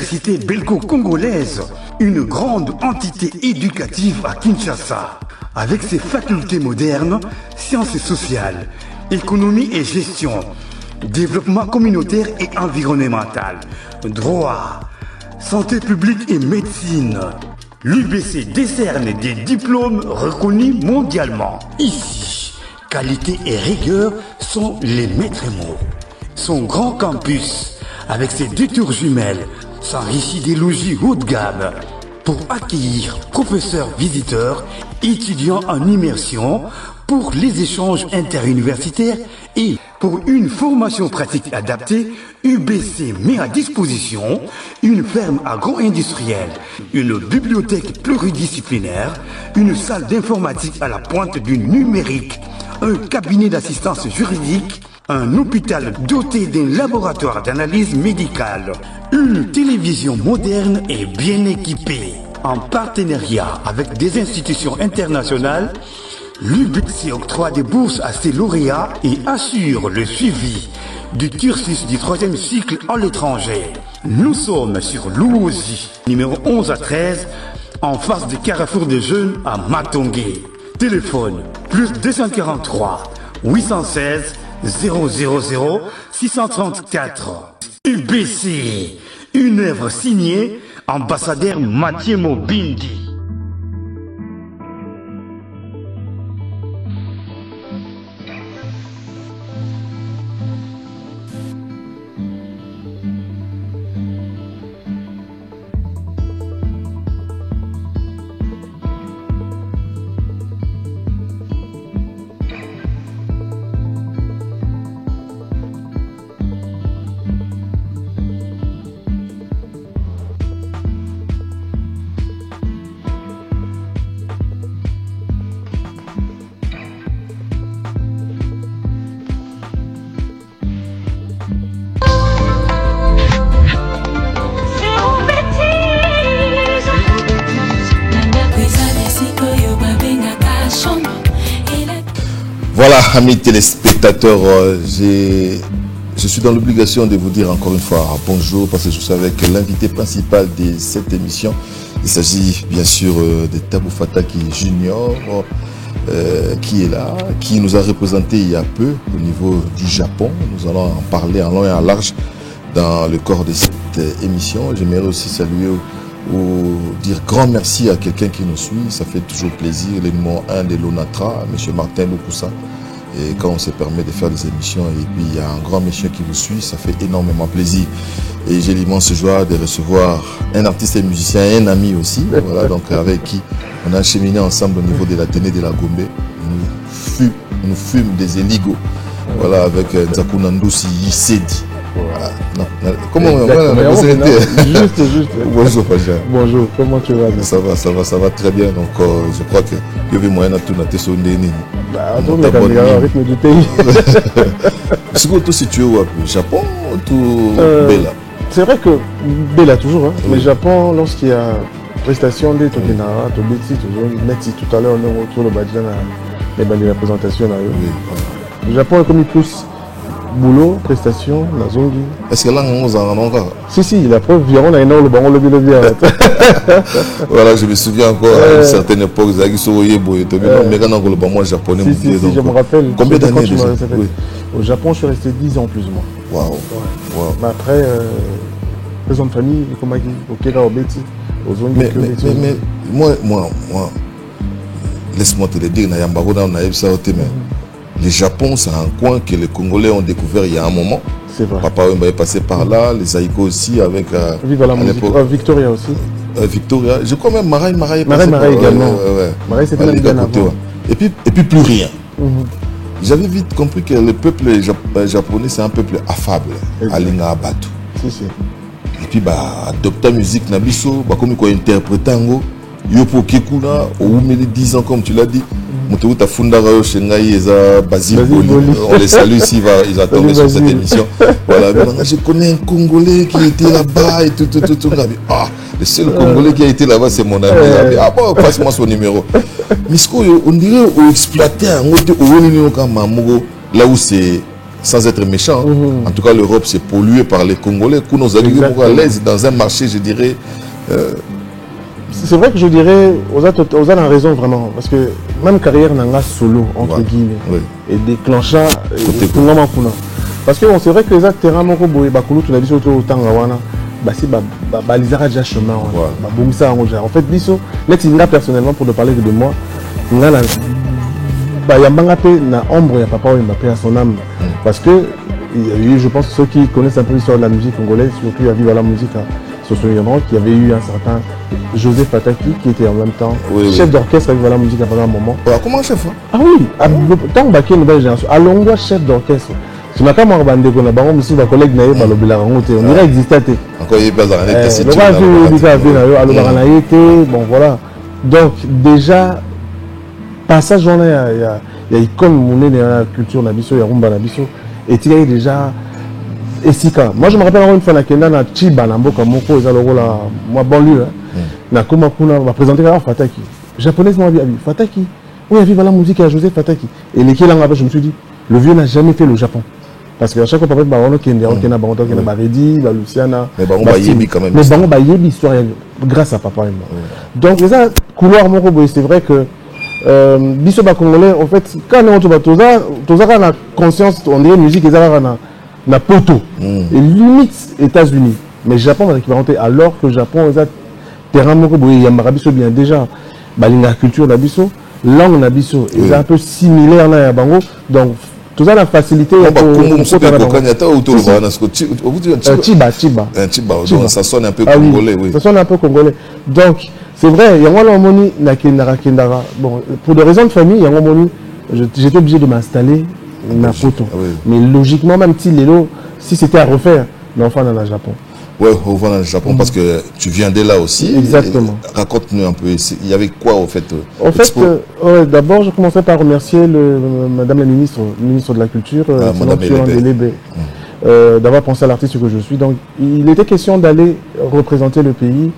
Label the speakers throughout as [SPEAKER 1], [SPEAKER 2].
[SPEAKER 1] l'université belgo-congolaise, une grande entité éducative à Kinshasa, avec ses facultés modernes, sciences sociales, économie et gestion, développement communautaire et environnemental, droit, santé publique et médecine. L'UBC décerne des diplômes reconnus mondialement. Ici, qualité et rigueur sont les maîtres mots. Son grand campus, avec ses 2 tours jumelles, s'enrichit des logis haut de gamme pour accueillir professeurs visiteurs, étudiants en immersion, pour les échanges interuniversitaires et pour une formation pratique adaptée. UBC met à disposition une ferme agro-industrielle, une bibliothèque pluridisciplinaire, une salle d'informatique à la pointe du numérique, un cabinet d'assistance juridique, un hôpital doté d'un laboratoire d'analyse médicale, une télévision moderne et bien équipée. En partenariat avec des institutions internationales, l'UBC octroie des bourses à ses lauréats et assure le suivi du cursus du 3e cycle à l'étranger. Nous sommes sur Louosi, numéro 11 à 13, en face du carrefour des jeunes à Matongé. Téléphone +243 816 000 634. UBC, une œuvre signée ambassadeur Mathieu Mobindi.
[SPEAKER 2] Voilà, amis téléspectateurs, je suis dans l'obligation de vous dire encore une fois bonjour parce que je suis avec l'invité principal de cette émission. Il s'agit bien sûr de Tabou Fataki Junior qui est là, qui nous a représenté il y a peu au niveau du Japon. Nous allons en parler en long et en large dans le corps de cette émission. J'aimerais aussi saluer ou dire grand merci à quelqu'un qui nous suit, ça fait toujours plaisir, le numéro 1 de l'ONATRA, M. Martin Loukoussa. Et quand on se permet de faire des émissions et puis il y a un grand monsieur qui vous suit, ça fait énormément plaisir. Et j'ai l'immense joie de recevoir un artiste et musicien, un ami aussi, voilà, donc avec qui on a cheminé ensemble au niveau de l'Athénée de la Gombe. Nous fûmes des éligos, voilà, avec Nzakuna Ndusi Yisedi. Comment on va
[SPEAKER 3] Juste.
[SPEAKER 2] Bonjour, Paja.
[SPEAKER 3] Bonjour, comment tu vas?
[SPEAKER 2] Ça va très bien. Donc, je crois que il y avait moyen de tout noter sur le
[SPEAKER 3] rythme du pays.
[SPEAKER 2] C'est quoi, toi, si tu es au Japon ou tout Bella?
[SPEAKER 3] C'est vrai que Bella toujours, hein, mais Japon, lorsqu'il y a prestation de Tokinara, Tobitsi, tout à l'heure, on est autour de Badjana, les représentations. Le Japon est commis plus boulot, prestation, Nazongi.
[SPEAKER 2] Est-ce que là, on en a encore?
[SPEAKER 3] Si, la preuve, on a énorme le banc, le bien.
[SPEAKER 2] Voilà, je me souviens encore à une certaine époque, Zagi Soroye Boye, mais quand on a le banc japonais,
[SPEAKER 3] si, je me rappelle.
[SPEAKER 2] Combien d'années déjà?
[SPEAKER 3] Au Japon, je suis resté 10 ans plus ou moins.
[SPEAKER 2] Waouh.
[SPEAKER 3] Mais après, maison de famille, au Kera, au Betty, aux zones
[SPEAKER 2] mais moi, laisse-moi te le dire, on a eu ça au thème. Le Japon, c'est un coin que les Congolais ont découvert il y a un moment.
[SPEAKER 3] C'est vrai.
[SPEAKER 2] Papa est passé par là, les Aïko aussi, avec...
[SPEAKER 3] Vive la musique. Victoria aussi.
[SPEAKER 2] Victoria, je crois même Marai est
[SPEAKER 3] passé par là. également.
[SPEAKER 2] Marai, c'était même bien avant. Et puis plus rien. J'avais vite compris que le peuple japonais, c'est un peuple affable. Alinga Abatu.
[SPEAKER 3] Si.
[SPEAKER 2] Et puis, adopter la musique, Nabiso, comme quoi interpréter, Yopo Kekuna, au 10 ans, comme tu l'as dit. Moutouta Fundara Shengai et Basile Boli. On les salue ici, ils attendent sur cette émission. Voilà, je connais un Congolais qui était là-bas et tout. Le seul Congolais qui a été là-bas, c'est mon ami. Ah bon, passe-moi son numéro. Misko, on dirait qu'on exploitait un autre là où c'est sans être méchant. En tout cas, l'Europe s'est polluée par les Congolais. Pour nos amis à l'aise dans un marché, je dirais.
[SPEAKER 3] C'est vrai que je dirais, aux a raison vraiment. Parce que même carrière n'a solo, entre guillemets, et déclencha, parce que c'est vrai que les acteurs, tu as dit surtout autant balisera déjà chemin. En fait, personnellement, pour te parler de moi, il y a ombre, il y a papa Mbappé à son âme. Parce que, je pense que ceux qui connaissent un peu l'histoire de la musique congolaise, surtout il y a vu la musique sur ce moment, qu'il y avait eu un certain José Fataki qui était en même temps chef d'orchestre avec la musique pendant un moment.
[SPEAKER 2] Comment chef?
[SPEAKER 3] Ah oui, tant que une nouvelle génération, à Longwa chef d'orchestre. Si je suis un collègue, on dirait exister.
[SPEAKER 2] Encore il y
[SPEAKER 3] a bon voilà. Donc déjà, passage il y a icône monnaie de la culture Nabiso, il y a Rumba Nabiso, et il y a déjà Esika. Moi je me rappelle une fois que na Chiba na mboka moko eza loko la moi banlieue na koma kuna va présenter la Fataki. Japonaise moi Fataki. Oui, il y a la musique à José Fataki. Et les qui là je me suis dit, le vieux n'a jamais fait le Japon. Parce qu'à chaque fois, on a Baredi, Luciana.
[SPEAKER 2] Mais on va y quand même.
[SPEAKER 3] Mais on va y l'histoire grâce à papa et moi. Donc, les couloirs, c'est vrai que Bisso Congolais, en fait, quand on a conscience, on dirait musique, ils ont na poto. Et limite États-Unis. Mais Japon va équivalenter alors que Japon, ils ont terrain, il y a Marabiso bien déjà. La culture d'Abisso, langue d'Abisso, ils sont un peu similaires là à Bango. Donc, tout ça la facilité
[SPEAKER 2] ça sonne un peu congolais.
[SPEAKER 3] Ça sonne un peu congolais. Donc c'est vrai, il y a un moment bon, pour des raisons de famille, j'étais obligé de m'installer na photo. Mais logiquement, même si c'était à refaire, l'enfant dans le Japon.
[SPEAKER 2] Ouais, on va dans le Japon parce que tu viens de là aussi.
[SPEAKER 3] Exactement.
[SPEAKER 2] Raconte-nous un peu, il y avait quoi au fait?
[SPEAKER 3] D'abord, je commençais par remercier Madame la ministre de la Culture, d'avoir pensé à l'artiste que je suis. Donc, il était question d'aller représenter le pays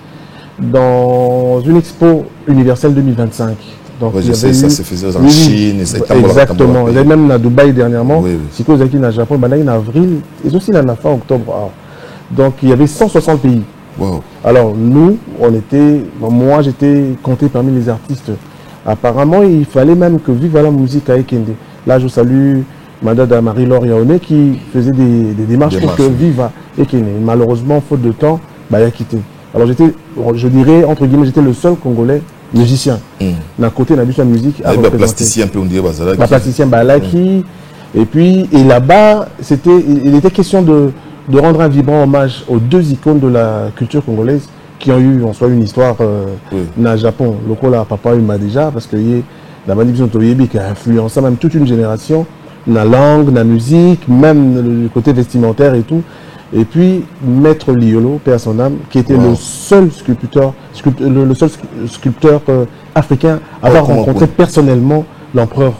[SPEAKER 3] dans une expo universelle 2025. Donc,
[SPEAKER 2] je sais, ça se faisait en Chine,
[SPEAKER 3] exactement. Il y a même à Dubaï dernièrement. Si vous êtes au Japon, en avril, et aussi la fin octobre. Donc il y avait 160 pays.
[SPEAKER 2] Wow.
[SPEAKER 3] Alors nous, moi j'étais compté parmi les artistes. Apparemment, il fallait même que Viva la musique à Ekende. Là, je salue Madame Marie-Laure Yaoné qui faisait des démarches pour que Viva Ekende. Malheureusement, faute de temps, il a quitté. Alors je dirais, entre guillemets, j'étais le seul Congolais musicien. D'un côté, on a vu sa musique à représenter.
[SPEAKER 2] Plasticien, un peu, on dirait Bazalaki.
[SPEAKER 3] Plasticien Balaki. Et là-bas, il était question de rendre un vibrant hommage aux deux icônes de la culture congolaise qui ont eu en soi une histoire na Japon. Le papa il m'a déjà parce que la manipulation qui a influencé même toute une génération, la langue, la musique, même le côté vestimentaire et tout. Et puis Maître Liolo, paix à son âme, qui était le seul sculpteur africain à avoir rencontré personnellement l'empereur.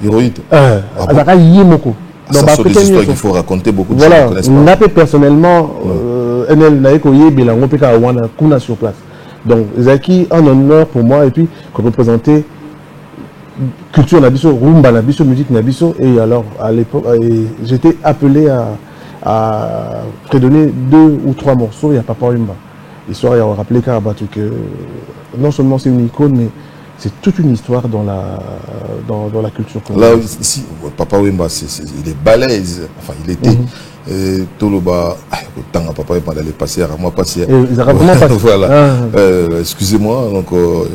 [SPEAKER 2] Héroïde.
[SPEAKER 3] Yemoko.
[SPEAKER 2] Ça sont des histoires qu'il faut raconter, beaucoup de
[SPEAKER 3] gens ne connaissent pas. Voilà, personnellement, sur place. Donc, c'est un honneur pour moi et puis qu'on représentait culture Nabiso, Rumba Nabiso, musique Nabiso. Et alors, à l'époque, j'étais appelé à prédonner 2 ou 3 morceaux. Il y a Papa Wemba. L'histoire, il y a rappelé que non seulement c'est une icône, mais c'est toute une histoire dans la culture congolaise.
[SPEAKER 2] Là, ici, Papa Wemba, il est balèze. Enfin, il était. Toloba, Papa Wemba allait passer à moi passer. Voilà. Excusez-moi, donc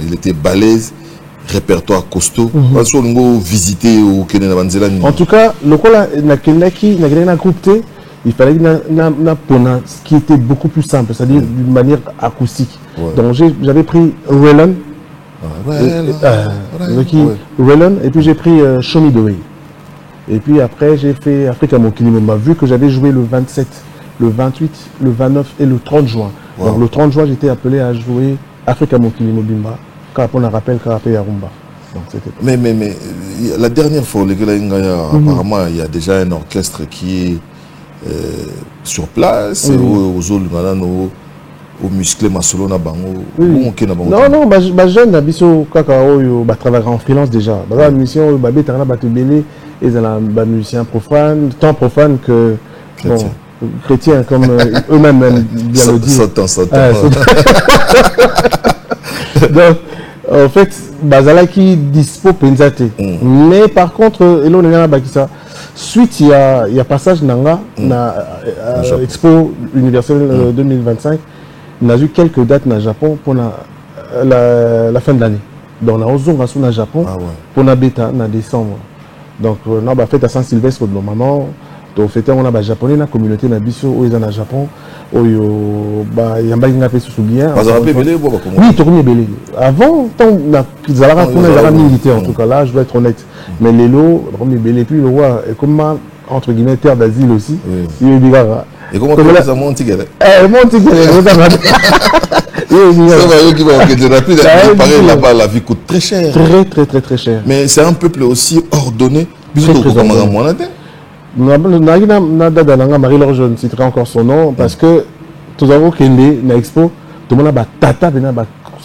[SPEAKER 2] il était balèze, répertoire costaud. On va visiter au Kenya.
[SPEAKER 3] En tout cas, le groupe il fallait ce qui était beaucoup plus simple, c'est-à-dire d'une manière acoustique. Donc j'avais pris Relon. Relon, et puis j'ai pris Show Me The Way. Et puis après j'ai fait Africa Mokili Mumba, vu que j'avais joué le 27, le 28, le 29 et le 30 juin. Donc le 30 juin j'étais appelé à jouer Africa Mokili Mobimba, car on a rappelé Karapé Yarumba.
[SPEAKER 2] Mais la dernière fois, apparemment il y a déjà un orchestre qui est sur place, au musclé masolo na bango
[SPEAKER 3] non jeune na biso kaka oyo ba travailler en freelance déjà ba mission ba betana ba tebele ils ont un musicien profane, tant profane que chrétiens comme eux-mêmes bien le disent. Donc, en fait, Bazala qui dispo Penzate. Mais par contre, et là, on est ça. Suite, il y a passage Nanga, Expo universelle 2025. On a vu quelques dates au Japon pour la fin de l'année. Donc, on a Ozongasu au Japon pour la bêta en décembre. Donc, on a fait à Saint-Sylvestre normalement. Donc, on a japonais la communauté na biso où ils sont au Japon. Il y a un peu sous bien. Oui, tourné belé. Avant, ils avaient militaire en tout cas là, je dois être honnête. Mais les lots, belé puis le roi est comme entre guillemets terre d'asile aussi. Il est bigara.
[SPEAKER 2] Et comment tu fais ça mon tigre?
[SPEAKER 3] Mon tigre,
[SPEAKER 2] là-bas, la vie coûte très cher.
[SPEAKER 3] Très cher.
[SPEAKER 2] Mais c'est un peuple aussi ordonné.
[SPEAKER 3] Marie-Laure, je ne citerai encore son nom parce que tout avons Kende, na Expo, tout le monde a tata,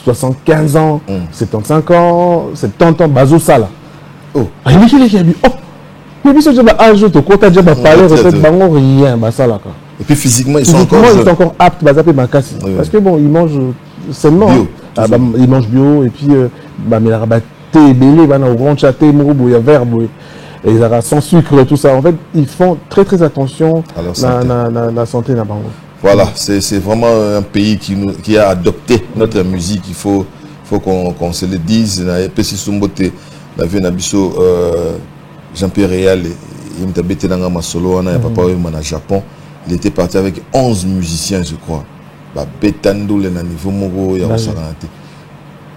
[SPEAKER 3] 75 ans, 75 ans, 70 ans, Bazo Sala. Oh, il y a dit, oh, mais si tu as un jour, tu as déjà parlé, rien, Basala.
[SPEAKER 2] Et puis physiquement, ils sont encore
[SPEAKER 3] aptes, parce que bon, ils mangent seulement. Ils mangent bio, et puis, thé, belé, au grand châté, il y a verbe. Et ils ont sans sucre, tout ça. En fait, ils font très attention à la santé.
[SPEAKER 2] Voilà, c'est vraiment un pays qui a adopté notre musique. Il faut qu'on se le dise. Jean-Pierre Réal, il Japon. Il était parti avec 11 musiciens, je crois.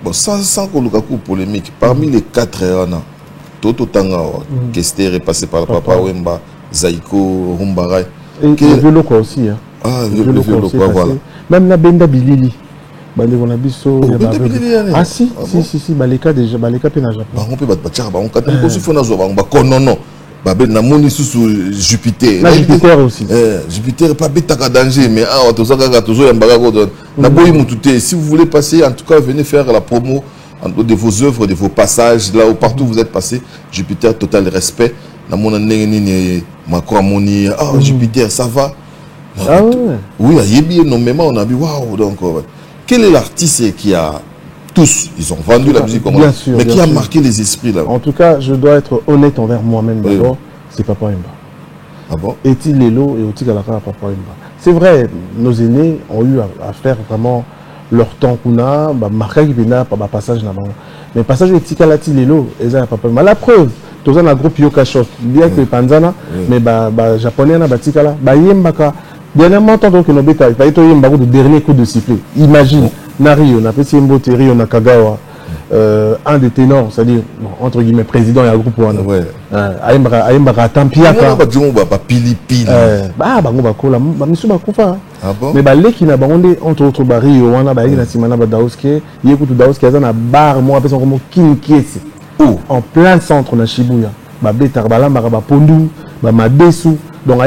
[SPEAKER 2] Bon, sans qu'on ait polémique, parmi les 4 ans, Toto Tanga, Kester est passé par le Papa Wemba, Zaiko, Rumbaray.
[SPEAKER 3] Et le vélo quoi aussi.
[SPEAKER 2] Ah, le vélo quoi, voilà.
[SPEAKER 3] Même la Benda Bilili. Ah si, Baleka déjà, Baleka pe na Japon.
[SPEAKER 2] On peut battre, on peut Jupiter.
[SPEAKER 3] Jupiter aussi.
[SPEAKER 2] Jupiter n'est pas bêta danger, mais si vous voulez passer, en tout cas, venez faire la promo de vos œuvres, de vos passages, là où partout vous êtes passé. Jupiter, total respect. Jupiter, ça va.
[SPEAKER 3] Ah ouais.
[SPEAKER 2] Oui, il y a énormément, on a vu, waouh, donc, quel est l'artiste qui a tous, ils ont vendu la musique comme ça, mais qui a marqué les esprits là?
[SPEAKER 3] En tout cas, je dois être honnête envers moi-même d'abord, c'est Papa Wemba.
[SPEAKER 2] Ah bon?
[SPEAKER 3] Eti Lelo et Oti Kalaka Papa Wemba. C'est vrai, nos aînés ont eu à faire vraiment leur temps qu'on a, marqué qui vient par passage là-bas. Mais passage de Tikalati Lelo, et ça Papa Wemba. La preuve, tous un groupe Yoka Shop, bien que Panzana, mais japonais na Batikala, Yembaka. Dernièrement, tant que nous avons eu de dernier coup de sifflet. Imagine, Nario, on a fait Mbote, Rio Nakagawa, un des ténors, c'est-à-dire, entre guillemets, président et un groupe. Aïmbara Tampiaka.
[SPEAKER 2] Pili.
[SPEAKER 3] Mais les qui n'ont pas entre autres Rio, on a Simana Daoske, Yekutu Daoske, il y a un bar, moi, je comme Kinkiesi. En plein centre, on a Shibuya. Bétar, Balamba, Pondu, Madesu. Donc,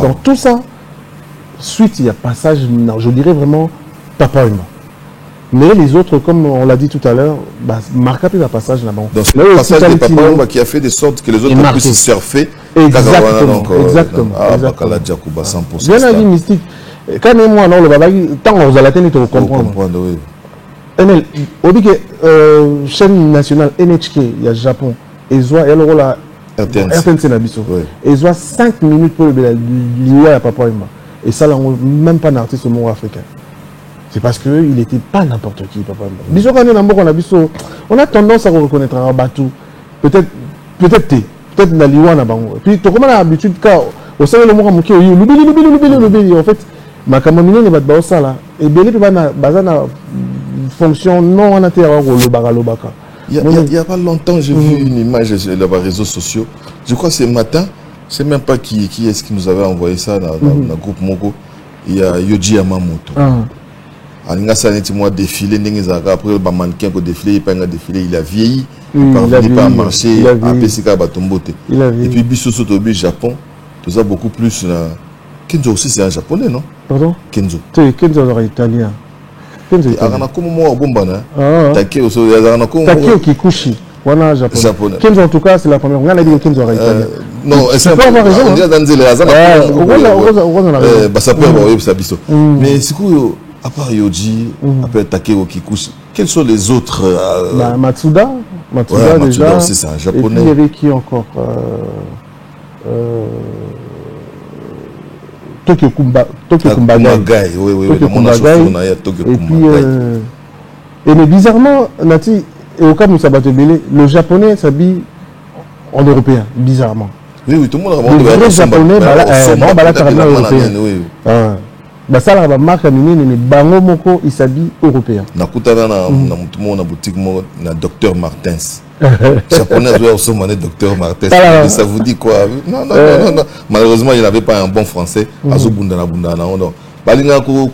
[SPEAKER 3] donc tout ça, suite, il y a passage, je dirais vraiment Papa Wemba. Mais les autres, comme on l'a dit tout à l'heure, marquent plus le passage là-bas.
[SPEAKER 2] Donc, c'est le passage de Papa Wemba qui a fait de sorte que les autres puissent surfer.
[SPEAKER 3] Exactement. Bien la vie mystique. Quand même, moi, non, le babagi, tant que vous allez te comprendre. Chaîne nationale NHK, il y a Japon. Et là, RTNC Nabiso. Et ils ont 5 minutes pour le lier à Papa Wemba. Et ça, même pas un artiste au monde africain. C'est parce qu'il n'était pas n'importe qui, Papa Wemba. On a tendance à reconnaître un Batou. Peut-être la Liwana. Puis, tu as l'habitude, au sein de l'homme, en fait, ma camarade n'est pas ça là. Et Bélé, fonction non en intérieur au Lobaka.
[SPEAKER 2] Il n'y a pas longtemps, j'ai vu une image sur les réseaux sociaux. Je crois que ce matin, je ne sais même pas qui est-ce qui nous avait envoyé ça dans le groupe Mogo. Il y a Yoji Yamamoto. Défilé, après le mannequin qui défilé, il a vieilli, il ne parvenait pas à marcher, à Pessika Batombote. Et puis Bissoso Tobi, Japon, tout ça beaucoup plus. Kenzo aussi, c'est un japonais, non?
[SPEAKER 3] Pardon?
[SPEAKER 2] Kenzo.
[SPEAKER 3] Kenzo est italien.
[SPEAKER 2] Takeo Kikuchi.
[SPEAKER 3] Wana japonais. Kenzo en tout cas, c'est la première. On a dit que Kenzo a italien.
[SPEAKER 2] Non,
[SPEAKER 3] c'est pas avoir raison.
[SPEAKER 2] On dit dans les razans. Mais c'est quoi, à part Yoji, après Takeo Kikuchi, quels sont les autres
[SPEAKER 3] Matsuda déjà.
[SPEAKER 2] C'est ça, japonais.
[SPEAKER 3] Et puis il y avait qui encore Tokyo Kumbagai.
[SPEAKER 2] Oui,
[SPEAKER 3] et puis, mais bizarrement, Nati, et au cas où ça le japonais s'habille en européen, bizarrement.
[SPEAKER 2] Oui, tout le monde
[SPEAKER 3] a le vrai japonais, bah ça la marque à mini mais bango moko il s'habille européen.
[SPEAKER 2] Nakutana na boutique na Docteur Martens. Japonais doit aussi maner Docteur Martens. Ça vous dit quoi? Non. Malheureusement, il n'avait pas un bon français. Azobunda na non. Balinga ko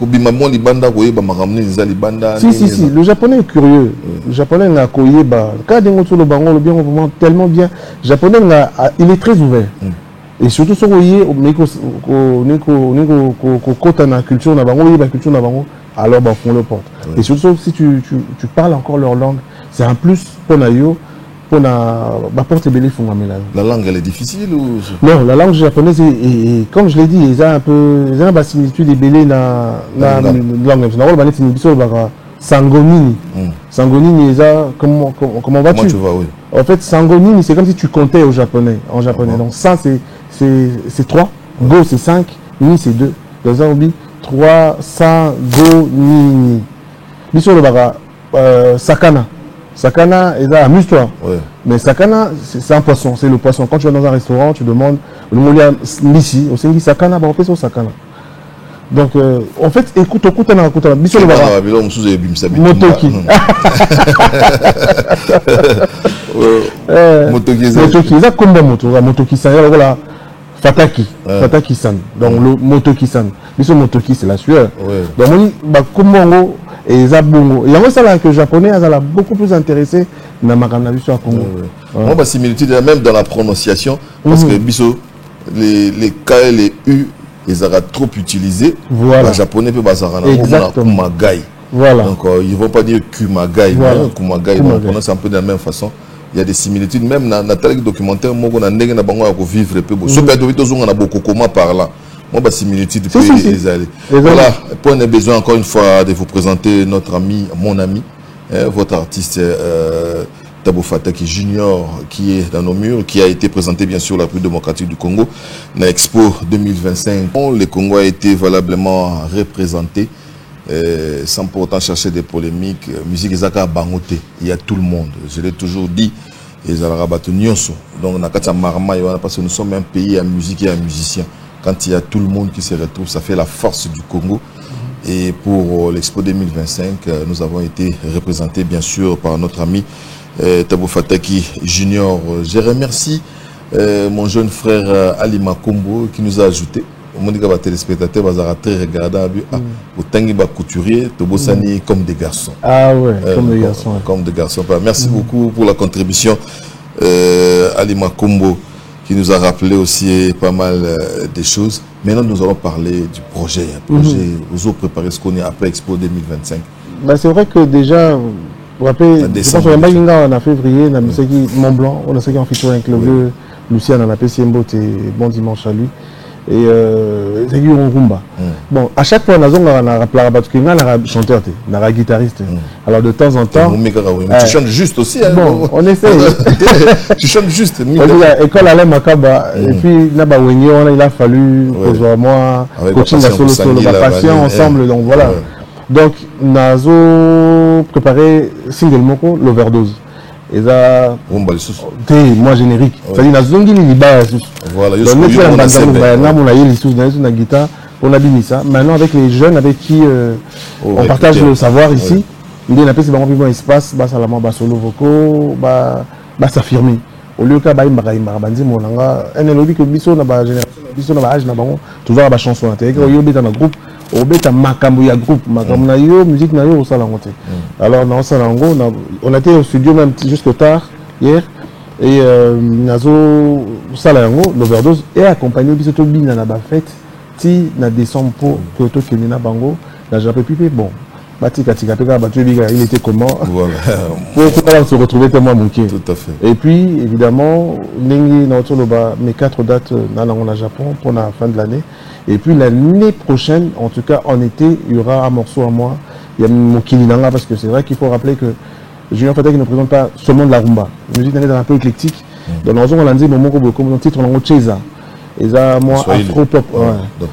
[SPEAKER 2] bimamon libanda ko yeba makamni za libanda.
[SPEAKER 3] Si, le japonais est curieux. Le japonais n'a koyeba. Quand dengo to le bango le bien vraiment tellement bien. Le japonais il est très ouvert. Et surtout sur le culture alors bah font le porte. Ouais. Et surtout si tu parles encore leur langue, c'est un plus pour nayo pour na bah porte belé font
[SPEAKER 2] la langue elle est difficile ou
[SPEAKER 3] non, la langue japonaise et comme je l'ai dit, ils ont un peu une similitude des belé na langue. Na rôle banet ni biso ba sangonini. Sangonini comment vas-tu?
[SPEAKER 2] Oui.
[SPEAKER 3] En fait, sangonini c'est comme si tu comptais en japonais. Donc ça c'est 3, go c'est 5, ni c'est 2. Dans un hobby 3, 100, go, ni. Biso le baga, sakana. Sakana, et là, amuse-toi.
[SPEAKER 2] Ouais.
[SPEAKER 3] Mais sakana, c'est un poisson, c'est le poisson. Quand tu vas dans un restaurant, tu demandes, ici, au Sengi sakana, bah on fait ça au sakana. Donc, en fait, écoute, biso le baga. Motoki. Motoki, ça comme des motos, motoki, ça voilà. Fataki-san. Donc le Motoki-san. Biso Motoki c'est la sueur. Donc on dit Kumbongo et Zabongo. Il y a ça là que les Japonais ça beaucoup plus intéressé dans ma sur Congo.
[SPEAKER 2] Moi bah similitude même dans la prononciation parce que biso les K et les U ils aura trop utilisé.
[SPEAKER 3] Voilà.
[SPEAKER 2] Les Japonais peut bazarana Kumagai.
[SPEAKER 3] Voilà.
[SPEAKER 2] Donc ils vont pas dire Kumagai, Kumagai. Donc on prononce un peu de la même façon. Il y a des similitudes, même dans le documentaire, moi, on a vivre un peu. Sauf que on a beaucoup comment par là. Moi, bah, similitude, les aller. Voilà, on a besoin encore une fois de vous présenter notre ami, mon ami, votre artiste Thabo Fataki Junior, qui est dans nos murs, qui a été présenté bien sûr à la République démocratique du Congo, dans l'Expo 2025. Le Congo a été valablement représenté. Sans pour autant chercher des polémiques, musique ezaka bangote, il y a tout le monde. Je l'ai toujours dit, donc parce que nous sommes un pays à musique et à musiciens. Quand il y a tout le monde qui se retrouve, ça fait la force du Congo. Et pour l'Expo 2025, nous avons été représentés bien sûr par notre ami Thabo Fataki Junior. Je remercie mon jeune frère Ali Makombo qui nous a ajouté. On dit que les téléspectateurs vont très regardables. Au tangi ba couturier, Tobosani comme des garçons.
[SPEAKER 3] Ah ouais, comme des garçons.
[SPEAKER 2] Comme des garçons. Merci beaucoup pour la contribution. Ali Makombo qui nous a rappelé aussi pas mal de choses. Maintenant, nous allons parler du projet. Vous avez préparé ce qu'on est après Expo 2025.
[SPEAKER 3] Bah, c'est vrai que déjà, vous vous rappelez, je pense qu'on a en février, on a mis Mont Blanc, on a fait en featuring avec le vieux Lucien, on a fait Siembo et Bon Dimanche à lui. Et c'est qui on rumba. Bon, à chaque fois on a chanteur, on a guitariste. Alors de temps en temps,
[SPEAKER 2] tu chantes juste aussi.
[SPEAKER 3] Bon, on essaye.
[SPEAKER 2] Tu chantes juste.
[SPEAKER 3] École à Makaba et puis il a fallu moi coaching solo patient ensemble. Donc voilà. Donc Nazo préparé single moko l'overdose. Et ça, moi générique. C'est-à-dire, voilà, on a mis ça. Maintenant, avec les jeunes avec qui on partage le savoir ici, il y a un espace, solo voco, s'affirmer. Au lieu que un élodie que biso na ba génération, toujours la chanson. Dans groupe. Musique alors on a été au studio même jusqu'au tard hier et nazo salango l'overdose et accompagné biso bina na ba fête ti na décembre pour que to kenina bango na jape pipé bon il était comment?
[SPEAKER 2] Voilà.
[SPEAKER 3] Pour se retrouver tellement manqué.
[SPEAKER 2] Tout à fait.
[SPEAKER 3] Et puis, évidemment, mes 4 dates dans le Japon pour la fin de l'année. Et puis, l'année prochaine, en tout cas, en été, il y aura un morceau à moi. Il y a mon Kilinanga, parce que c'est vrai qu'il faut rappeler que Junior Fatak ne présente pas seulement de la rumba. La musique est un peu éclectique. Dans la zone, on a dit, mon titre, on a Cheza. Et ça, moi, afro-pop.
[SPEAKER 2] Donc,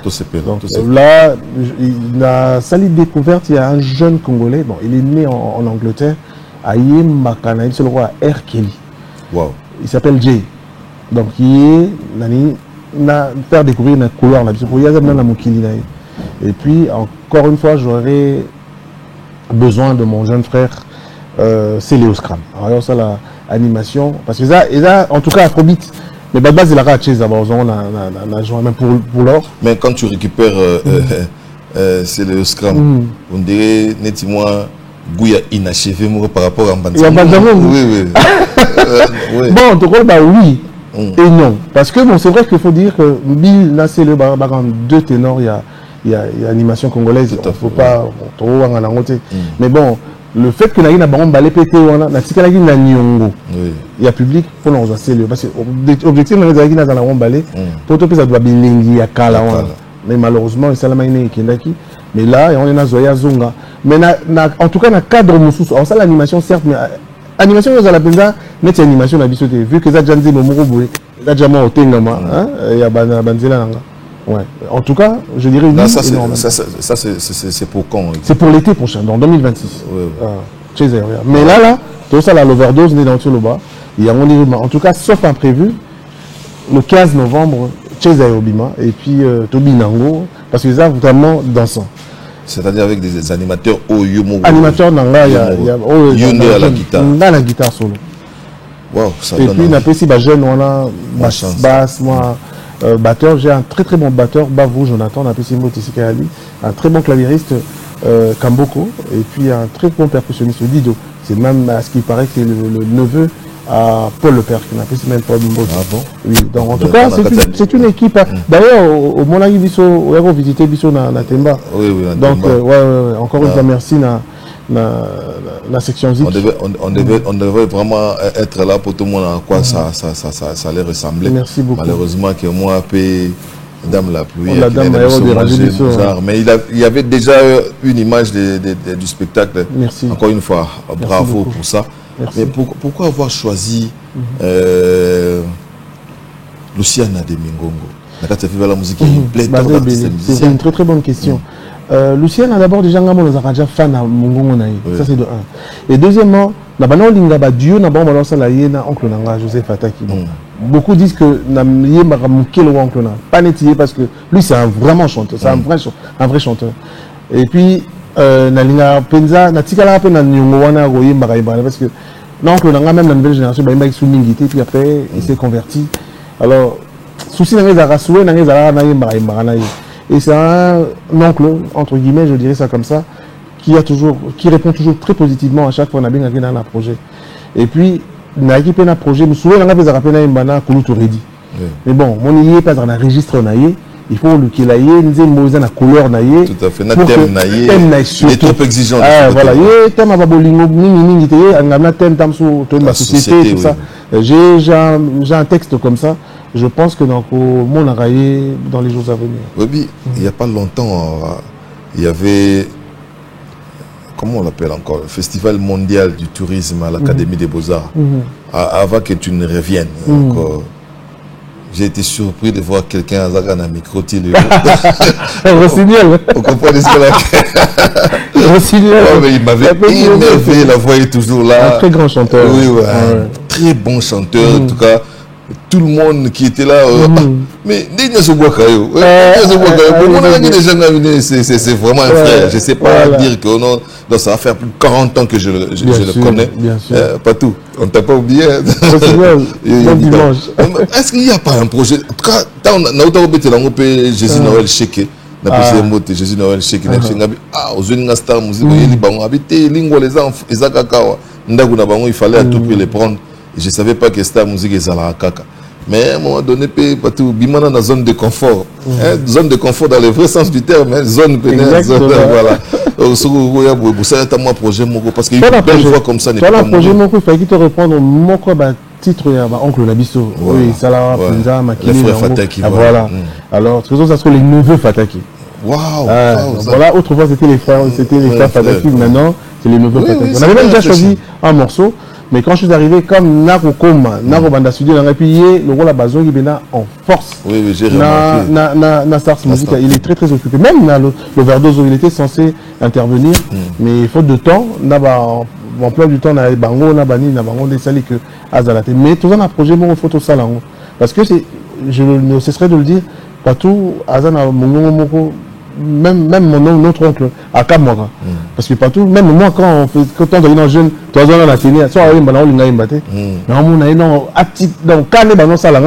[SPEAKER 3] là, il a sali découverte, il y a un jeune Congolais, bon, il est né en Angleterre, à Yemakana, il est le roi R. Kelly.
[SPEAKER 2] Wow.
[SPEAKER 3] Il s'appelle Jay. Donc, il a fait découvrir une couleur là. Et puis, encore une fois, j'aurais besoin de mon jeune frère, c'est Léo Scram. Alors, ça, l'animation, parce que ça, en tout cas, Afrobeat. Mais la base, c'est la rache, on a joué même pour l'or.
[SPEAKER 2] Mais quand tu récupères c'est le Scrum, on dirait nettement Gouya inachevé par rapport à Mbanza. Oui.
[SPEAKER 3] Bon, en tout cas, oui et non. Parce que bon, c'est vrai qu'il faut dire que Bill, là, c'est le bagarre 2 ténors, il y a animation congolaise. Il ne faut pas trop en angoter. Mais bon. Le fait que Nagina Baron Balé pété, il y a public pour nous assurer. Parce que l'objectif de Nagina dans la Balé, pour tout ça doit bilinguer à Kala. Mais malheureusement, il y a mais là, on est à Zoya Zonga. Mais en tout cas, dans le cadre de Moussous, on sait l'animation, certes, mais l'animation, on a la peine mais c'est l'animation, on a vu que ça a déjà dit, ça a déjà au Tengama, il y a Banzela. Ouais. En tout cas, je dirais
[SPEAKER 2] non, ça c'est pour quand?
[SPEAKER 3] C'est pour l'été prochain, dans 2026.
[SPEAKER 2] Ouais.
[SPEAKER 3] Mais là, tout ça, l'overdose n'est dans le bas. En tout cas, sauf imprévu, le 15 novembre, Cheza Obima et puis Tobi Nango, parce que ça, vraiment dansant.
[SPEAKER 2] C'est-à-dire avec des animateurs au Yomo.
[SPEAKER 3] Animateurs, il y a
[SPEAKER 2] à la guitare.
[SPEAKER 3] Dans la guitare solo.
[SPEAKER 2] Wow, ça
[SPEAKER 3] et puis, on a aussi des jeunes, on a basse, moi. Batteur, j'ai un très bon batteur, Bavou Jonathan, on a appelé Simbo Tissikali, un très bon claviériste, Kamboko, et puis un très bon percussionniste, Dido. C'est même à ce qui paraît que le neveu à Paul Le Père, qui n'a pas même Paul Mimbo.
[SPEAKER 2] Ah bon?
[SPEAKER 3] Oui, donc en tout cas, c'est une équipe. D'ailleurs, au Monagui Bisso, on a visité Bisso dans Temba.
[SPEAKER 2] Oui,
[SPEAKER 3] donc, encore une fois, merci. La section ZIC.
[SPEAKER 2] On devait vraiment être là pour tout le monde à quoi ça allait ressembler.
[SPEAKER 3] Merci beaucoup.
[SPEAKER 2] Malheureusement que moi, Dame la pluie, mais il y avait déjà une image du spectacle.
[SPEAKER 3] Merci.
[SPEAKER 2] Encore une fois, bravo pour ça. Merci. Mais pourquoi avoir choisi Luciana de Mingongo? La musique
[SPEAKER 3] c'est une très bonne question. Lucien a d'abord déjà un fan à Mongongo, ça c'est de 1. Et deuxièmement, Dieu n'a pas oncle Joseph Fataki. Beaucoup disent que pas nettier parce que lui c'est un vraiment chanteur, c'est un vrai chanteur. Et puis Nalinga Penza, Natikala Pena Nyongwana parce que l'oncle n'a même la nouvelle génération, et puis après il s'est converti. Alors, souci n'a et c'est un oncle, entre guillemets, je dirais ça comme ça, qui répond toujours très positivement à chaque fois qu'on a bien un projet. Et puis, on a un projet, je me souviens, on a fait mais bon, mon n'y est pas dans un registre, il faut qu'il aille, une couleur.
[SPEAKER 2] Tout à fait, un thème, il est trop exigeant.
[SPEAKER 3] Voilà, il y a un thème à Babolingo, un thème la société, tout ça. J'ai un texte comme ça. Je pense que dans mon araillé, dans les jours à venir.
[SPEAKER 2] Oui, il n'y a pas longtemps, il y avait, comment on l'appelle encore, le Festival mondial du tourisme à l'Académie des Beaux-Arts, avant que tu ne reviennes. J'ai été surpris de voir quelqu'un à Zagan à micro-til.
[SPEAKER 3] Rossignol.
[SPEAKER 2] On comprend ce que
[SPEAKER 3] Rossignol.
[SPEAKER 2] Mais il m'avait énervé, la voix est toujours là.
[SPEAKER 3] Un très grand chanteur.
[SPEAKER 2] Oui, très bon chanteur, en tout cas. Tout le monde qui était là, mais c'est vraiment un frère. Je ne sais pas dire que non, donc ça va faire plus de 40 ans que je le connais. Pas tout, on ne t'a pas oublié. Est-ce qu'il n'y a pas un projet? En tout cas, on a Jésus Noël Cheke. Jésus Noël Cheke. Il fallait à tout prix les prendre. Je ne savais pas que c'était la musique et Kaka. Mais à un moment donné, partout, bimana dans la zone de confort. Zone de confort dans le vrai sens du terme, zone pénale. Voilà. Vous savez, tu as un projet, parce qu'il y a une fois comme ça.
[SPEAKER 3] Tu as un projet, il fallait te reprendre mon titre, oncle Nabiso. Oui, Salah, Punza, Makini.
[SPEAKER 2] Les frères Fataki.
[SPEAKER 3] Voilà. Alors, ça serait les neveux Fataki.
[SPEAKER 2] Waouh!
[SPEAKER 3] Voilà, autrefois c'était les frères Fataki, maintenant c'est les neveux Fataki. On avait même déjà choisi un morceau. Mais quand je suis arrivé, comme Nako Koma, Nako Banda Studio, on a appuyé le rôle à Bazon qui est en force.
[SPEAKER 2] Oui, j'ai remarqué.
[SPEAKER 3] Na Stars Music, il est très occupé. Même l'Overdose, il était censé intervenir, mais faute de temps, en plein du temps, on a Bango, on a Bani, on a Bango, des salés que Azalate. Mais tout ça, on a un projet, bon, photo salango. Parce que je ne cesserai de le dire, partout, Azana, mon même notre oncle à Kamora. Parce que partout, même moi quand on est jeune, toi on a la télé, soit on a une batte. Mais on a une active donc quand on est dans ça là,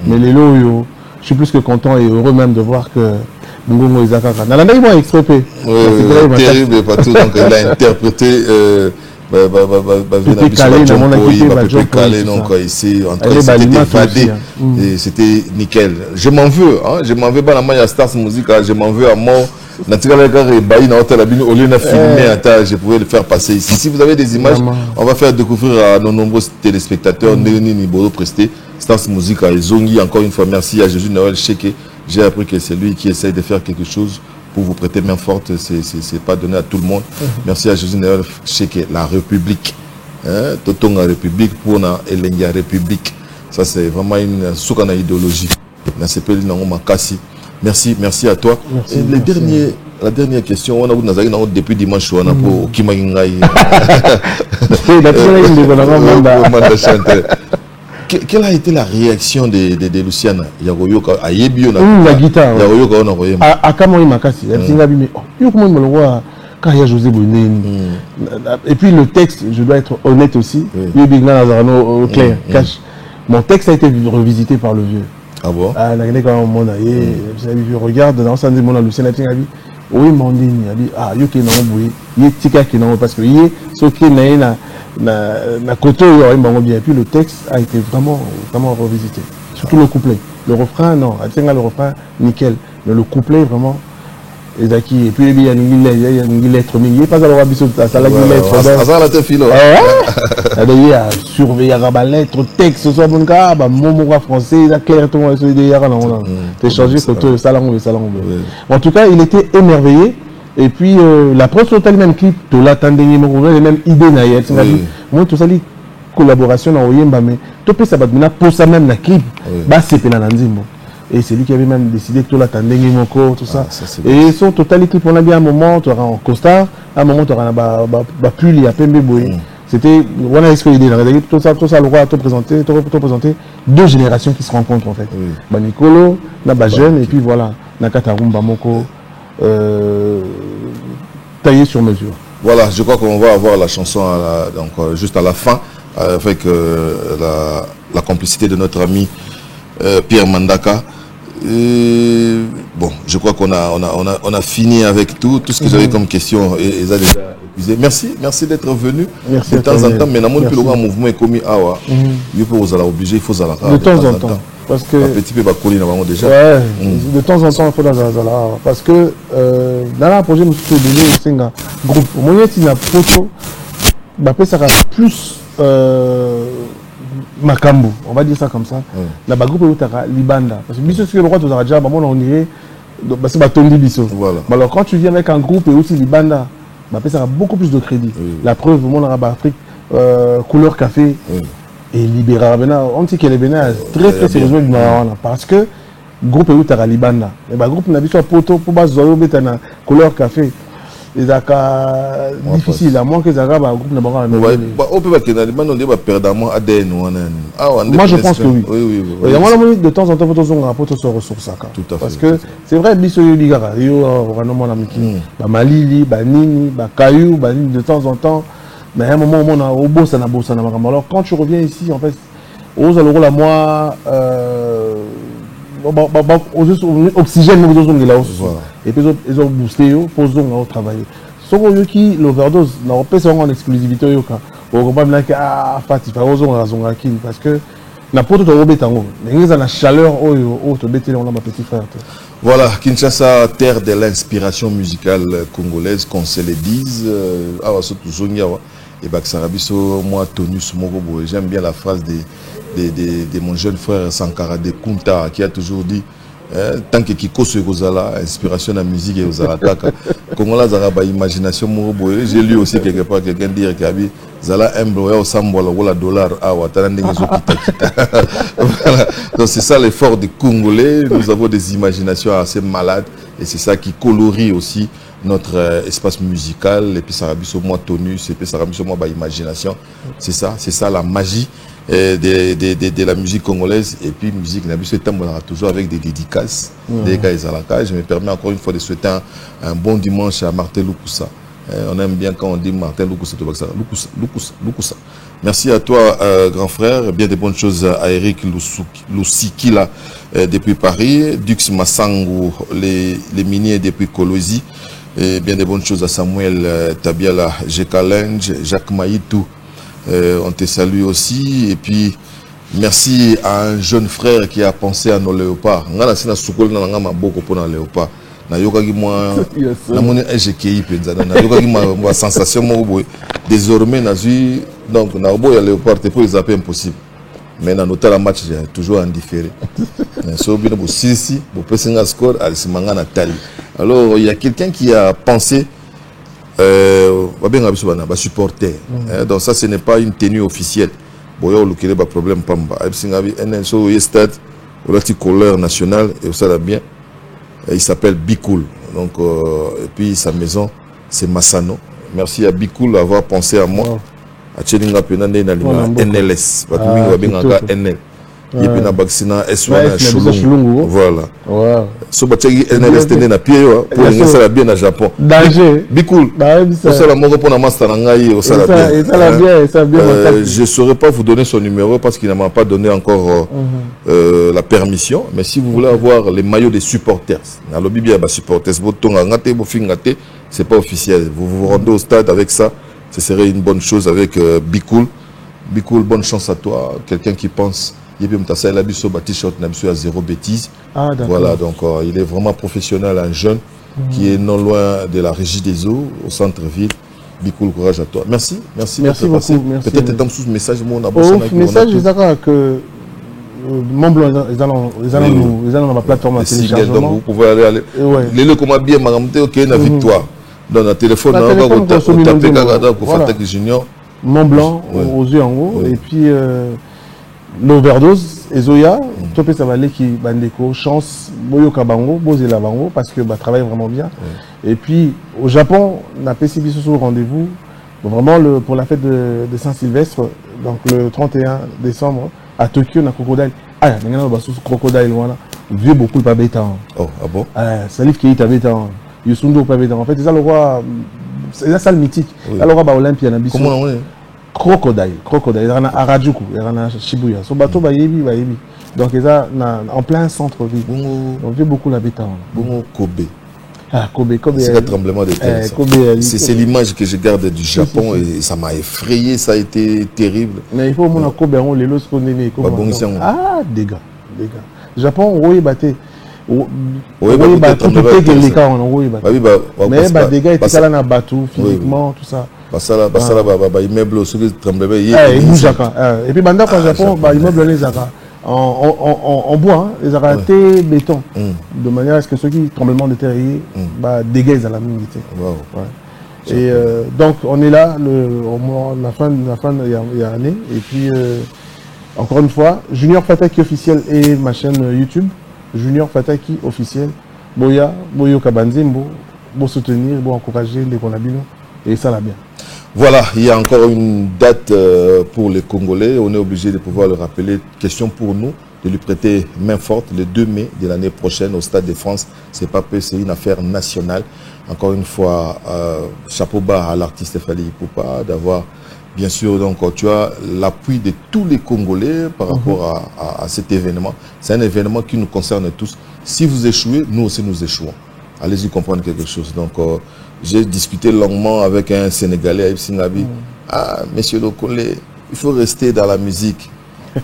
[SPEAKER 3] mais les lots, je suis plus que content et heureux même de voir que Mungongo Isaka. Dans la dernière extrait.
[SPEAKER 2] Terrible partout donc il a interprété ici c'était nickel. Je m'en veux, je m'en veux pas la Stars Music, je m'en veux à mort. Je pouvais le faire passer ici. Si vous avez des images, on va faire découvrir à nos nombreux téléspectateurs presté Stars Music à Zongi. Encore une fois, merci à Jésus Noël Cheke. J'ai appris que c'est lui qui essaye de faire quelque chose pour vous prêter main forte, c'est pas donné à tout le monde. Merci à Jésus Noël Cheke, la République. Totonga République pour la République. Ça c'est vraiment une soukana idéologie. Merci à toi. Merci, la dernière question, on a depuis dimanche, on a pour Kimagingai. Quelle a été la réaction de Luciana Yagoyoka à Yebio
[SPEAKER 3] la guitare.
[SPEAKER 2] Yagoyoka on a envoyé.
[SPEAKER 3] À Kamoi Makasi, José Bouneni. Et puis le texte, je dois être honnête aussi. Mon texte a été revisité par le vieux.
[SPEAKER 2] Ah bon?
[SPEAKER 3] Regarde dans le de mon Luciana Tingabi. Oui, mon digne, yoke na oboui, tika ki na parce que soki na koto bien. Puis le texte a été vraiment revisité. Surtout le couplet. Le refrain, non, le refrain, nickel. Mais le couplet, vraiment. Et puis il y a une lettre, il n'y a pas à l'avoir biso, ça la lettre.
[SPEAKER 2] Ça la te filo.
[SPEAKER 3] Il y a surveillé la lettre, texte, soit bon cas, mon français, il a clair, tout le monde, c'est changé, le salon. En tout cas, il était émerveillé. Et puis la presse total même clip, tout l'attendait, les mêmes idées naïves. Moi, tout ça, les collaborations dans Oyemba, mais tout ça va pour ça même la clip, c'est pénalisant. Et c'est lui qui avait même décidé que tout l'attendait, tout ça. Et son total clip, on a bien un moment, tu auras en costard, un moment, tu auras un pull, il y a Pembe Boy. C'était, on a essayé d'idée, tout ça, le roi a tout présenté, deux générations qui se rencontrent en fait. Nicolo, jeune, et puis voilà, Nakatarumba Moko. Taillé sur mesure.
[SPEAKER 2] Voilà, je crois qu'on va avoir la chanson juste à la fin avec la complicité de notre ami Pierre Mandaka. Et, bon, je crois qu'on a fini avec tout ce que j'avais comme question et ça déjà épuisé. Merci d'être venu.
[SPEAKER 3] Merci
[SPEAKER 2] de temps en temps, mais le mouvement est commis à il faut vous obligé, il faut de
[SPEAKER 3] temps en temps. Parce que
[SPEAKER 2] petit peu déjà.
[SPEAKER 3] Ouais, de temps en temps il faut dans parce que dans la projet nous c'est un groupe moyen si la photo ça plus Makambo, on va dire ça comme ça. La groupe est Libanda parce que biso sur le roi de Raja on irait c'est Batondi biso. Voilà. Alors quand tu viens avec un groupe et aussi Libanda, ça a beaucoup plus de crédit. La preuve au monde arabe Afrique couleur café. Et libéra on dit qu'elle est très sérieusement du Maroc parce que groupe est à Libanda et groupe n'a vu soit poto pour bas zoyo betana couleur café et ça difficile à moins que ça groupe n'a pas
[SPEAKER 2] on peut pas que on dit perdamment ADN
[SPEAKER 3] moi je pense que oui de temps en temps photo sur ressources parce que c'est vrai biso ligara yo vraiment la miki Malili Banini Kayou Banini de temps en temps. Mais à un moment, on a au boss, alors quand tu reviens ici, en fait, aux allons la moi, oxygène, et puis ils ont boosté, posons au travail. Sauf que l'overdose, on peut en exclusivité, on va pas dire que Fatih, parce que na poto to betango ngeza na chaleur oyo to beteli on a ma petit frère.
[SPEAKER 2] Voilà, Kinshasa, terre de l'inspiration musicale congolaise, qu'on se le dise. Et Baksarabiso, moi, Tonus Morobo, j'aime bien la phrase de mon jeune frère Sankara de Kunta, qui a toujours dit tant que Kiko se Rosala, inspiration de la musique et aux Arakaka. Congolais Zaraba, imagination Morobo. J'ai lu aussi quelque part quelqu'un dire qu'il y avait Zala Mbroya au Sambola ou la dollar à Watarandingezo Kita. Donc c'est ça l'effort des Congolais. Nous avons des imaginations assez malades et c'est ça qui colorie aussi notre espace musical. Et puis ça rabisse au moins tonus, et puis ça rabisse au moins imagination. C'est ça la magie de la musique congolaise. Et puis musique, toujours avec des dédicaces. Je me permets encore une fois de souhaiter un bon dimanche à Martin Lukusa. On aime bien quand on dit Martin Lukusa. Merci à toi, grand frère. Bien des bonnes choses à Eric Lusiki depuis Paris. Dux Massango, les miniers depuis Kolosi. Et bien des bonnes choses à Samuel Tabiala, Jekalenj, Jacques Maïtou. On te salue aussi. Et puis, merci à un jeune frère qui a pensé à nos léopards. Désormais, donc, léopard, c'est pas impossible. Mais dans notre match, j'ai toujours indifféré. Alors, il y a quelqu'un qui a pensé supporter. Donc, ça, ce n'est pas une tenue officielle. Il y a un problème. Il y a stade, couleur nationale, et ça va bien. Il s'appelle Bikoul. Donc, et puis sa maison, c'est Massano. Merci à Bikoul d'avoir pensé à moi. À Tchelinga Penande NLS. NL. Il y a un vaccin S1 voilà. So bategi NLS tende na pied pour les ça bien au Japon.
[SPEAKER 3] Danger.
[SPEAKER 2] Bikoul. Pour ça la moko pour na master ngai au ça bien. Je saurais pas vous donner son numéro parce qu'il ne m'a pas donné encore la permission, mais si vous voulez avoir les maillots des supporters, na lobby bien ba supporters botonga ngate bo fingate, c'est pas officiel. Vous vous rendez au stade avec ça, ce serait une bonne chose avec Bikoul. Bikoul, bonne chance à toi, quelqu'un qui pense il a zéro bêtise. Voilà, donc il est vraiment professionnel, un jeune qui est non loin de la régie des eaux, au centre-ville. Bikoul, courage à toi. Merci
[SPEAKER 3] beaucoup.
[SPEAKER 2] Peut-être dans ce message,
[SPEAKER 3] message, que Mont Blanc, ils allons dans ma plateforme de téléchargement.
[SPEAKER 2] Donc vous pouvez aller. Les lieux comme bien, la victoire. Dans le téléphone, on tape Junior.
[SPEAKER 3] Mont Blanc, aux yeux en haut. Et puis. L'overdose, Ezoya, Topé Savalé qui bandeko, chance, Boyo Kabango, Bozela Bango, parce que travaille vraiment bien. Et puis au Japon, on a PCB sur le rendez-vous, vraiment pour la fête de Saint-Sylvestre, donc le 31 décembre, à Tokyo, on a Crocodile. Ah, il y a un Crocodile, voilà. Vieux beaucoup pas béton.
[SPEAKER 2] Oh, ah bon?
[SPEAKER 3] Salif qui est à béton. Yusundo pas béton. En fait, c'est ça le roi, c'est la salle mythique. C'est le roi Olympia.
[SPEAKER 2] Comment on est?
[SPEAKER 3] Crocodile, il y en a à Harajuku, il y en a à Shibuya. Ce bateau, donc il y a en plein centre-ville. On vit beaucoup l'habitant.
[SPEAKER 2] Kobe.
[SPEAKER 3] Ah, Kobe.
[SPEAKER 2] C'est un tremblement de terre. C'est l'image que je garde du Japon et ça m'a effrayé, ça a été terrible.
[SPEAKER 3] Mais il faut au Kobe, on les lois qu'on est. Ah, dégâts. Japon, on batté. Mais dégâts, il y a un bateau physiquement, tout ça.
[SPEAKER 2] Immeuble aussi tremblement.
[SPEAKER 3] Et puis banda au Japon, immeuble les en bois, les arrêtés béton, de manière à ce que ceux qui tremblement de terre, dégâts à la minute. Et donc on est là, la fin il y a année, et puis encore une fois, Junior Fataki officiel et ma chaîne YouTube, Junior Fataki officiel, Boyo Kabanzimbo, pour soutenir, pour encourager les Konabino, et ça l'a bien.
[SPEAKER 2] Voilà, il y a encore une date pour les Congolais. On est obligé de pouvoir le rappeler. Question pour nous de lui prêter main forte le 2 mai de l'année prochaine au Stade de France. C'est pas peu, c'est une affaire nationale. Encore une fois, chapeau bas à l'artiste Fally Ipupa d'avoir, bien sûr, donc tu as l'appui de tous les Congolais par rapport à cet événement. C'est un événement qui nous concerne tous. Si vous échouez, nous aussi nous échouons. Allez-y comprendre quelque chose. Donc, j'ai discuté longuement avec un Sénégalais, Aïb Singabi. Ah, monsieur Lokole, il faut rester dans la musique.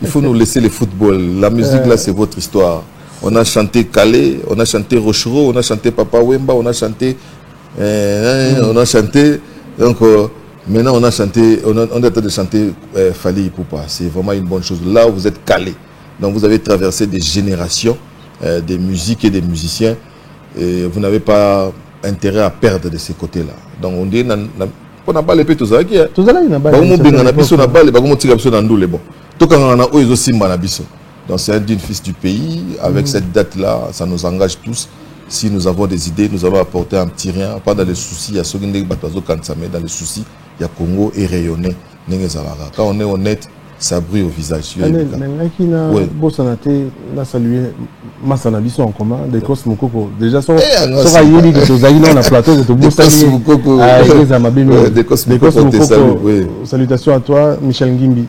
[SPEAKER 2] Il faut nous laisser le football. La musique, là, c'est votre histoire. On a chanté Calais, on a chanté Rochereau, on a chanté Papa Wemba, on a chanté... on a chanté... Donc, maintenant, on est en train de chanter Fali Ipupa. C'est vraiment une bonne chose. Là, vous êtes calé. Donc, vous avez traversé des générations, des musiques et des musiciens. Et vous n'avez pas intérêt à perdre de ces côtés-là. Donc, on dit... On n'a pas les pétos ça qui est. Tout ça là il n'a pas. On a bien on a pas les bagons tirés sur dans les bon. Tout quand on a eux aussi manabiso. Donc c'est un digne fils du pays. Avec cette date là, ça nous engage tous. Si nous avons des idées, nous allons apporter un petit rien. Pas dans les soucis, il y a ceux qui ne batazo quand ça met dans les soucis. Il y a Congo et rayonné. Quand on est honnête, ça brille au visage.
[SPEAKER 3] On salué Massanabiso en commun, des Cos Mokoko. Déjà, sur Ayeli, que tu as eu dans la plateau, de Boussani, des Cos Mokoko. Salutations à toi, Michel Ngimbi,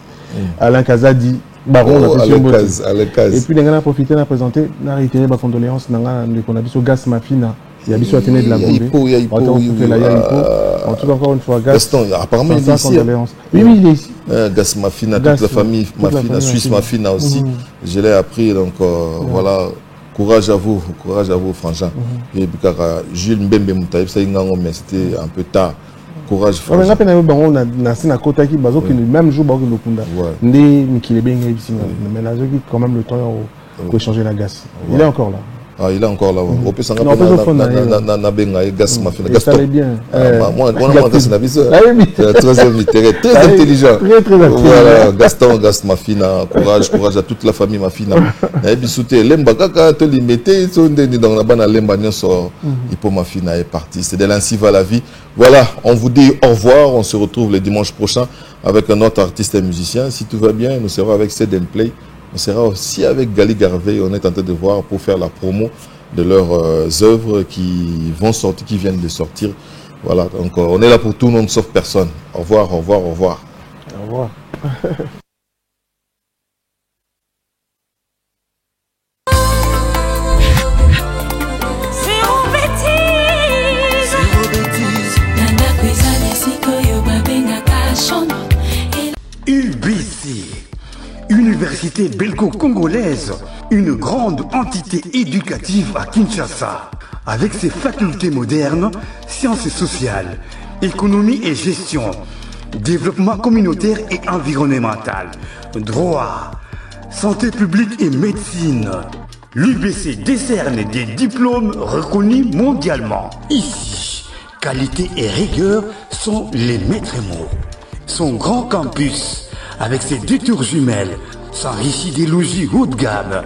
[SPEAKER 3] Alain Kazadi, Baron, et puis, on a profité de présenter, on a réitéré ma condoléance, on a vu Gas Mafina. Il y a Bissou Athénée de la Gambie. En tout cas, encore une fois,
[SPEAKER 2] Gaston, apparemment, il est ici.
[SPEAKER 3] Oui, oui, il est ici.
[SPEAKER 2] Gas Mafina, toute la famille, Mafina, Suisse Mafina aussi. Je l'ai appris, donc voilà. Courage à vous, Frangin. Et puis, Jules Mbembe Moutaïb, ça y est, mais c'était un peu tard. Courage, Frangin.
[SPEAKER 3] On a un côté qui est le même jour, mais là, j'ai quand même le temps pour échanger la gaz. Il est encore là.
[SPEAKER 2] Ah, il est encore là. On peut s'en
[SPEAKER 3] rappeler.
[SPEAKER 2] Gas Mafina.
[SPEAKER 3] Ça allait bien.
[SPEAKER 2] Moi, on a Gas Mafina. Troisième littéraire. Très intelligent. Voilà, Gaston, Gas Mafina. Courage à toute la famille Mafina. Et puis, souté, Lemba, Kaka, te limité, dans la banane, Lemba, Hippo Mafina est parti. C'est de l'ainsi va la vie. Voilà, on vous dit au revoir. On se retrouve le dimanche prochain avec un autre artiste et musicien. Si tout va bien, nous serons avec Sed & Play. On sera aussi avec Gali Garvey, on est en train de voir pour faire la promo de leurs œuvres qui vont sortir, qui viennent de sortir. Voilà, donc on est là pour tout le monde sauf personne. Au revoir, au revoir, au revoir.
[SPEAKER 3] Au revoir.
[SPEAKER 1] UBC, Université belgo-congolaise, une grande entité éducative à Kinshasa, avec ses facultés modernes, sciences sociales, économie et gestion, développement communautaire et environnemental, droit, santé publique et médecine. L'UBC décerne des diplômes reconnus mondialement. Ici, qualité et rigueur sont les maîtres mots. Son grand campus, avec ses 2 tours jumelles, s'enrichit des logis haut de gamme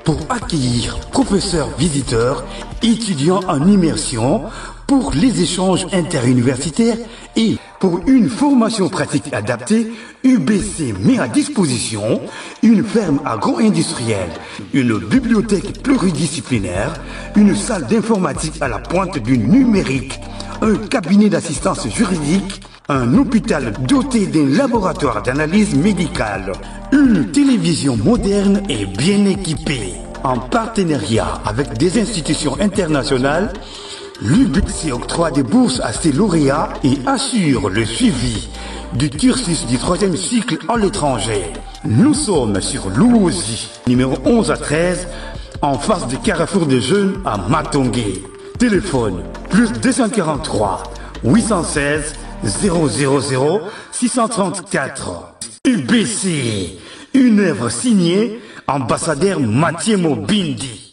[SPEAKER 1] pour accueillir professeurs, visiteurs, étudiants en immersion pour les échanges interuniversitaires et pour une formation pratique adaptée. UBC met à disposition une ferme agro-industrielle, une bibliothèque pluridisciplinaire, une salle d'informatique à la pointe du numérique, un cabinet d'assistance juridique, un hôpital doté d'un laboratoire d'analyse médicale, une télévision moderne et bien équipée. En partenariat avec des institutions internationales, l'UBC octroie des bourses à ses lauréats et assure le suivi du cursus du 3e cycle à l'étranger. Nous sommes sur Louosi, numéro 11 à 13, en face du carrefour des jeunes à Matongé. Téléphone plus 243 816 000 634. UBC, une œuvre signée ambassadeur Mathieu Mobindi.